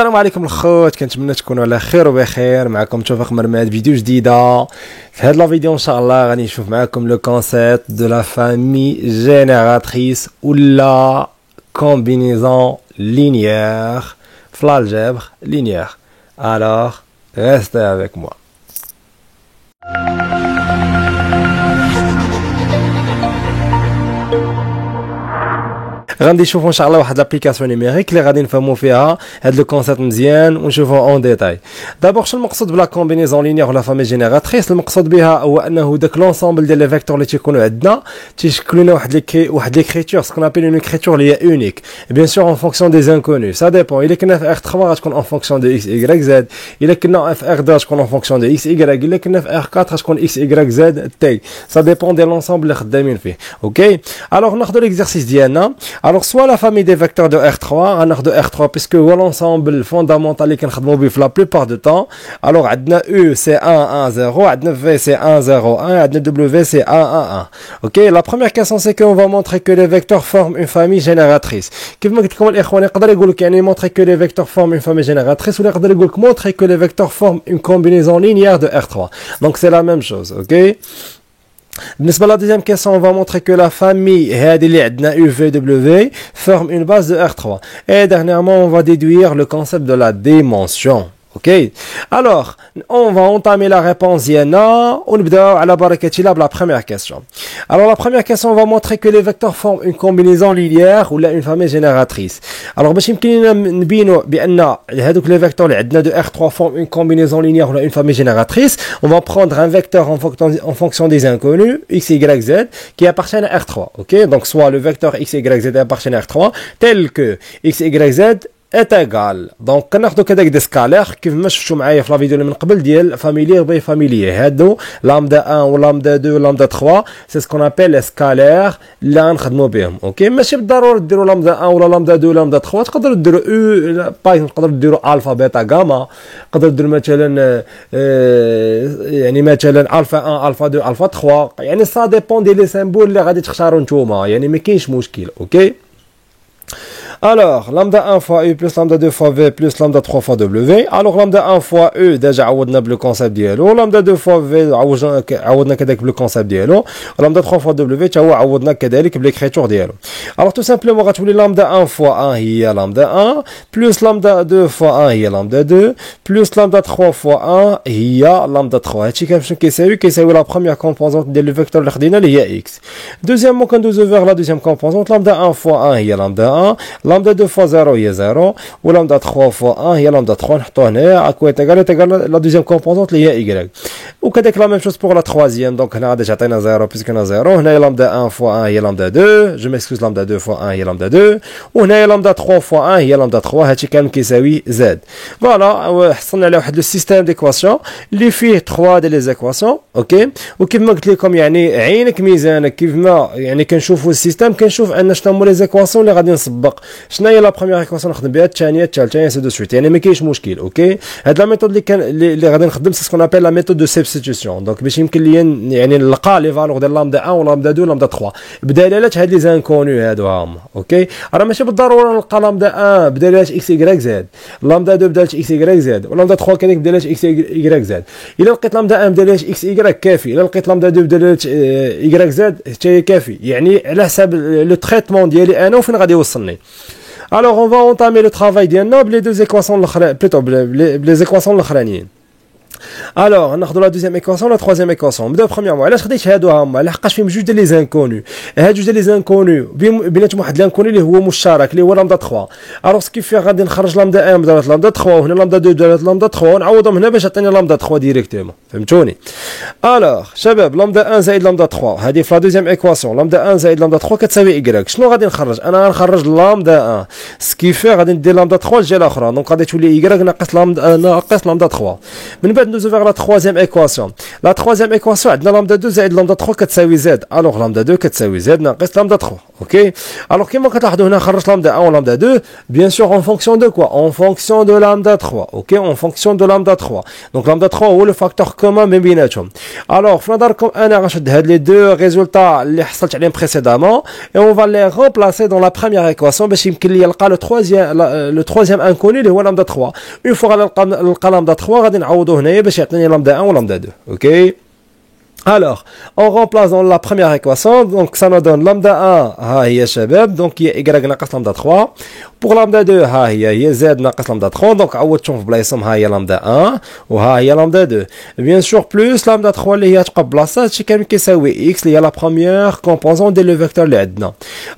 السلام عليكم الخوت، كنتمنى تكونوا على خير وبخير. معكم توفيق مرماد فيديو جديده. في هاد لا فيديو ان شاء الله غادي نشوف معكم لو كونسيبت دو لا فامي جينيراتريس ولا كومبينيزون لينيير في l'algèbre linéaire. Alors restez avec moi. غادي نشوفوا ان شاء الله واحد لابليكاسيون نيميريك اللي غادي نفهموا فيها هاد لو كونسيبت مزيان ونشوفوا اون ديتاي. دابور شنو المقصود بلا كومبينيزون لينيير ولا فامي جينيراتريس؟ المقصود بها هو انه داك لونسومبل ديال لي فيكتور اللي تيكونوا عندنا تيشكلوا لنا واحد ليكريتور سكون ابيل اون اكريتور اللي هي اونيك بيان سور اون فونكسيون دي انكونو. سا ديبون الا كنا في ار 3 غتكون اون فونكسيون دو اكس واي زد، الا كنا في ار 2 غتكون اون فونكسيون دو اكس واي، الا كنا في ار 4 غتكون اكس واي زد تي. سا ديبون دي لونسومبل اللي خدامين فيه. اوكي الوغ ناخذوا ليكزارسيس ديالنا. الوغ سوا لا فامي des vecteurs de R3, غناخدو R3 puisque هو l'ensemble fondamental اللي كنخدمو بيه في la plupart du temps. Alors عندنا U c'est 1 1 0, عندنا V c'est 1 0 1, عندنا W c'est 1 1 1. OK, la première question c'est qu'on va montrer que les vecteurs forment une famille génératrice. كيف ما قلت لكم الاخوان يقدر يقول لك يعني montrer que les vecteurs forment une famille génératrice ولا يقدر يقول لك montrer que les vecteurs forment une combinaison linéaire de R3. Donc c'est la même chose, OK. بالنسبة la deuxième question, on va montrer que la famille هذه اللي عندنا UVW forme une base de R3. Et dernièrement, on va déduire le concept de la dimension. Ok, alors on va entamer la réponse ديالنا ونبداو على بركة الله بلا première question. Alors la première question, on va montrer que les vecteurs forment une combinaison linéaire ولا une famille génératrice. Alors باش يمكن لنا نبينوا بان هذوك لي فيكتور اللي عندنا de R3 forment une combinaison linéaire ولا une famille génératrice, on va prendre un vecteur en fonction des inconnus x, y, z qui appartiennent à R3. Ok, donc soit le vecteur x, y, z appartient à R3 tel que x, y, z est égal. Donc كناخذوا كذاك دي سكالير كيف ما شفتوا معايا في لا فيديو اللي من قبل ديال فاميليير باي فاميليير. هادو لامدا 1 ولامدا 2 ولامدا 3 سي سكون ابل سكالير اللي غنخدموا بهم. اوكي ماشي بالضروره ديروا لامدا 1 ولا لامدا 2 ولا لامدا 3، تقدروا ديروا او باي، تقدروا ديروا الفا بيتا غاما، تقدروا ديروا مثلا يعني مثلا الفا 1 الفا 2 الفا 3، يعني سا ديبون ديال لي سيمبول اللي غادي تختاروا نتوما، يعني ما كاينش مشكل. اوكي alors lambda 1 fois U plus lambda 2 fois V plus lambda 3 fois W. alors lambda 1 fois U déjà عوضنا بالكونسيبت ديالو، lambda 2 fois V عوضنا كذلك بالكونسيبت ديالو، lambda 3 fois W تا هو عوضنا كذلك بالكريتور ديالو. alors tout simplement غتولي lambda 1 fois 1 هي lambda 1 plus lambda 2 fois 1 هي lambda 2 plus lambda 3 fois 1 هي lambda 3. هادشي كيفاش كيساوي لا بروميير كومبوزونت ديال لو فيكتور اللي خدينا اللي هي x. دوزيامون كندوزو فيغ لا دوزيام كومبوزونت، lambda 1 fois 1 هي lambda 1، lambda 2 fois 0 هي 0 و lambda 3 fois 1 هي lambda 3. نحطوه هنايا اكويت ايغال لا دوزيام كومبوزونت اللي هي y. وكذلك لا ميم شوز بور لا تروازيام، دونك هنا غادي تعطينا 0 بيسك هنا 0. هنايا lambda 1 fois 1 هي lambda 2، جو ميكسكوز lambda 2 fois 1 هي lambda 2، وهنايا lambda 3 fois 1 هي lambda 3. هادشي كامل كيساوي z. فوالا حصلنا على واحد لو سيستيم ديكواسيون اللي فيه 3 ديال لي زيكواسيون. اوكي وكيف ما قلت لكم يعني عينك ميزانك، كيف ما يعني كنشوفوا السيستيم كنشوف ان شنو هما لي زيكواسيون اللي غادي نسبق، شنو هي لا بروميير ايكواسيون نخدم بها، الثانيه الثالثه سي دو سويت، يعني ما كاينش مشكل. اوكي هاد لا ميثود اللي غادي نخدم سي سكون ابل لا ميثود دو سبستيتيوشن. دونك باش يمكن لي يعني نلقى لي فالور ديال لامدا 1 ولامدا 2 ولامدا 3 بدلالات هاد لي زانكونو هادو هما. اوكي راه ماشي بالضروره نلقى لامدا 1 بدلالات اكس واي زد، لامدا 2 بدلالات اكس واي زد، ولامدا 3 كذلك بدلالات اكس واي زد. الا لقيت لامدا 1 بدلالات اكس واي كافي، الا لقيت لامدا 2 بدلالات واي زد حتى كافي، يعني على حساب لو تريتمون ديالي انا وفين غادي يوصلني. Alors on va entamer le travail ديالنا بلي deux équations الاخرى plutôt بلي زيكواسيون الاخرانيين. alors ناخذوا لا دوزيام ايكواسيون لا تروازيام ايكواسيون. نبداو برومييرمون علاش خديت هادو هما، لحقاش فيهم جوج ديال لي زانكونو. هاد جوج ديال لي زانكونو بيناتهم واحد لانكونو اللي هو مشترك اللي هو لامدا 3. الوغ سكيف غادي نخرج لامدا 1 بدلالة لامدا 3 وهنا لامدا 2 بدلالة لامدا 3 ونعوضهم هنا باش يعطيني لامدا 3 ديريكتومون. فهمتوني؟ الوغ شباب لامدا 1 زائد لامدا 3 هذه في لا دوزيام ايكواسيون، لامدا 1 زائد لامدا 3 كتساوي ايكغيك. شنو غادي نخرج؟ انا غنخرج لامدا 1 سكيف غادي ندير لامدا 3 الجهه الاخرى، دونك غادي تولي ايكغيك ناقص لامدا 3. من بعد ندوزو فيغ لا troisième équation. La troisième équation عندنا lambda 2 زائد lambda 3 كتساوي z. alors lambda 2 كتساوي z ناقص lambda 3. Ok. Alors, comment on a lambda 1 ou lambda 2? Bien sûr, en fonction de quoi? En fonction de lambda 3. Ok. En fonction de lambda 3. Donc, lambda 3 est le facteur commun بيناتهم. Alors, comme on a les deux résultats اللي حصلت عليهم précédemment et on va les remplacer dans la première équation باش يمكن لي نلقى le troisième inconnu اللي هو lambda 3. Une fois نلقى lambda 3 غادي نعوضو هنايا باش يعطيني lambda 1 ou lambda 2. Ok. Alors, on remplace dans la première équation, donc ça nous donne lambda 1, ha hiya shabab, donc il y a y naqas lambda 3. Pour lambda 2, ha hiya z naqas lambda 3, donc عوضتهم في بلايصهم ha hiya lambda 1 و ha hiya lambda 2. Bien sûr, plus lambda 3 اللي هي تبقى بلاصتها هادشي كامل كيساوي x اللي هي la première composante ديال le vecteur اللي عندنا.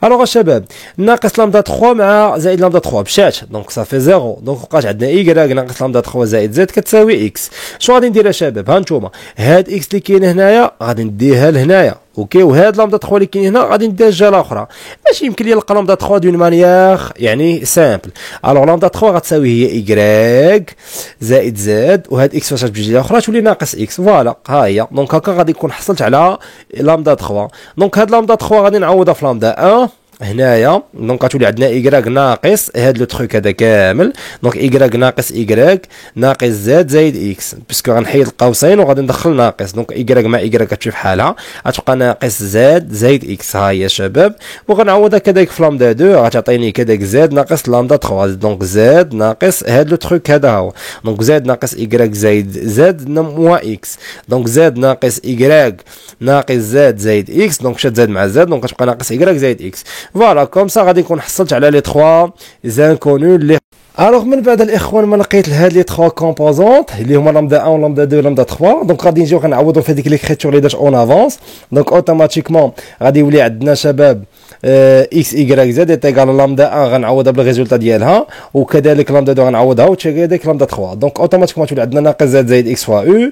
Alors شباب, ناقص lambda 3 مع زائد lambda 3 مشات, donc ça fait 0. Donc بقات عندنا y ناقص lambda 3 زائد z كتساوي x. شنو غادي ندير شباب؟ ها نتوما, هاد x اللي كاين هنايا غادي نديها لهنايا. اوكي, وهاد لامدا 3 اللي كاين هنا غادي ندير الجهه الاخرى. ماشي يمكن لي نلقى لامدا 3 دون مانيير يعني سامبل. الوغ لامدا 3 غتساوي هي y زائد زد, وهاد اكس فاش تجي الاخرى تولي ناقص اكس. فوالا ها هي. دونك هكا غادي نكون حصلت على لامدا 3. دونك هاد لامدا 3 غادي نعوضها في لامدا 1 هنايا. دونك غتولي عندنا y ناقص هاد لو تروك هذا كامل. دونك y ناقص y ناقص زد زائد x, باسكو غنحيد القوسين وغادي ندخل ناقص. دونك y مع y كتمشي بحالها, غتبقى ناقص زد زائد x. ها هي شباب, وغنعوضها كذلك في لامدا 2 غتعطيني كذلك زد ناقص لامدا 3. دونك زد ناقص هاد لو تروك هذا هو. دونك زد ناقص y زائد زد موا x. دونك زد ناقص y ناقص زد زائد x. دونك مشات زد مع زد, دونك غتبقى ناقص y زائد x. فوالا كوم سا غادي نكون حصلت على لي 3 زانكونو اللي. الوغ من بعد الاخوان ما لقيت هاد لي 3 كومبوزونت اللي هما لامدا 1 لامدا 2 لامدا 3. دونك غادي نجيو غنعوضو في هذيك ليكريتور اللي دارت اون افونس. دونك اوتوماتيكمون غادي يولي عندنا شباب اكس y زد ايتيغال لامدا 1 غنعوضها بالريزولتا ديالها, وكذلك لامدا 2 غنعوضها وكذلك لامدا 3. دونك اوتوماتيكمون تولي عندنا ناقص زد زائد اكس فوا او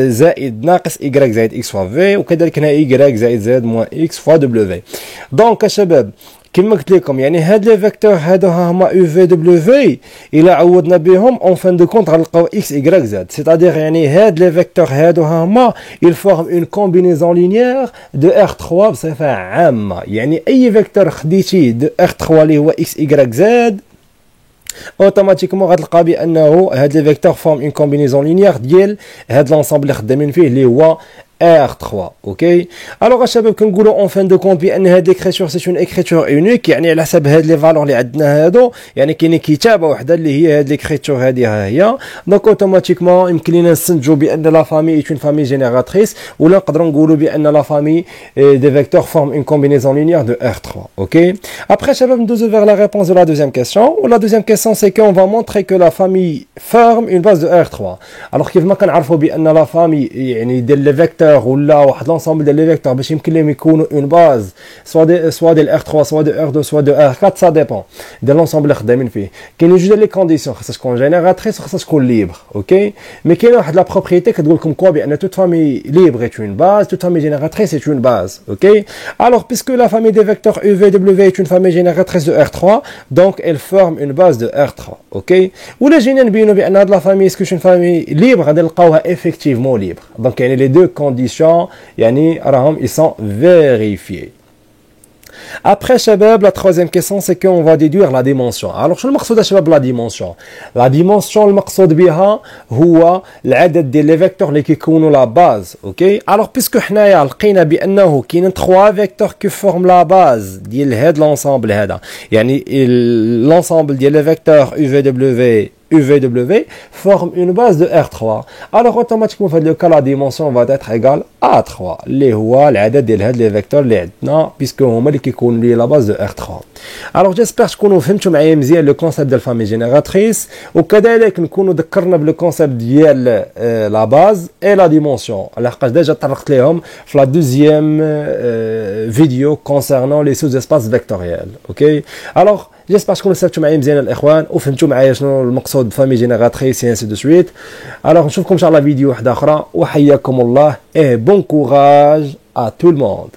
زائد ناقص y زائد اكس فوا في, وكذلك هنا y زائد زد موان اكس فوا دبليو. دونك شباب كما قلت لكم يعني هاد لي فيكتور هادو هما او في دبليو في الا عوضنا بهم اون فان دو كونت غنلقاو اكس y زد. سيتادير يعني هاد لي فيكتور هادو هما il forme une combinaison linéaire de R3 بصفه عامه. يعني اي فيكتور خديتي دو R3 اللي هو اكس y زد اوتوماتيكمون غتلقى بانه هاد لي فيكتور فورم اون كومبينيزون لينيير ديال هاد لونسومبل اللي خدامين فيه اللي هو R3. اوكي, الوغ الشباب كنقولوا اون فان دو كونت بان هاد ليكريتور سي اون اكريتور اونيك. يعني على حسب هاد لي فالور اللي عندنا هادو يعني كاينين كتابه وحده اللي هي هاد ليكريتور هادي ها هي. دونك اوتوماتيكمون يمكن لينا نستنتجوا بان لا فامي اي اون فامي جينيراتريس, ولا نقدروا نقولوا بان لا فامي دي فيكتور فورم اون كومبينيزون لينيير دو R3. اوكي, ابري شباب ندوزو فيغ لا ريبونس دو لا دوزيام كيسيون. ولا دوزيام كيسيون سي كون فا مونتري كو لا فامي فورم اون باز دو R3. الوغ كيف ما كنعرفوا بان لا فامي يعني ديال لي فيكتور ولا واحد لونسومبل ديال لي فيكتور باش يمكن لهم يكونوا اون باز سوا ديال R3 سوا دو R2 سوا دو R4, سا ديبون ديال لونسومبل اللي خدامين فيه. كاينين جوج ديال لي كونديسيون, خاصها تكون جينيراتريس وخاصها تكون ليبر. اوكي, مي كاينه واحد لا بروبريتي كتقول لكم كوا بان توت فامي ليبر اي اون باز, توت فامي جينيراتريس اي اون باز. اوكي, الوغ بيسكو لا فامي دي فيكتور UVW اي اون فامي جينيراتريس دو R3, دونك elle forme une base de R3. اوكي, ولا جينا نبينوا بان هاد لا فامي اسكو اون فامي ليبر غادي نلقاوها افيكتيفمون ليبر. دونك يعني لي دو كونديسيون يعني راهم ils sont vérifiés. Après شباب la troisième question c'est qu'on va déduire la dimension. alors شنو المقصود شباب la dimension؟ la dimension المقصود بها هو العدد ديال لي فيكتور اللي كيكونوا لا باز. اوكي, alors puisque حنايا لقينا بانه كاينين 3 فيكتور كي فورم لا باز ديال هاد لونسومبل هذا, يعني لونسومبل ديال لي فيكتور UVW forme une base de R3. Alors automatiquement في هذا الكا la dimension va être égale à 3 اللي هو العدد ديال هاد لي فيكتور اللي عندنا بيسكو هما اللي كيكونوا لي لا باز دو R3. Alors j'espère تكونوا فهمتوا معايا مزيان لو كونسيبت ديال فامي جينيراتريس, وكذلك نكونوا ذكرنا بلو كونسيبت ديال لا باز اي لا ديمونسيون لحقاش ديجا طرقت ليهم في لا دوزيام فيديو كونسيرنون لي سوز اسباس فيكتوريال. اوكي, alors جيسبر تكونوا استفدتوا معايا مزيان الاخوان وفهمتوا معايا شنو المقصود بفامي جينيراتريس اي انسي دو سويت. الوغ نشوفكم ان شاء الله فيديو واحد اخرى, وحياكم الله اي بون كوراج ا تو الموند.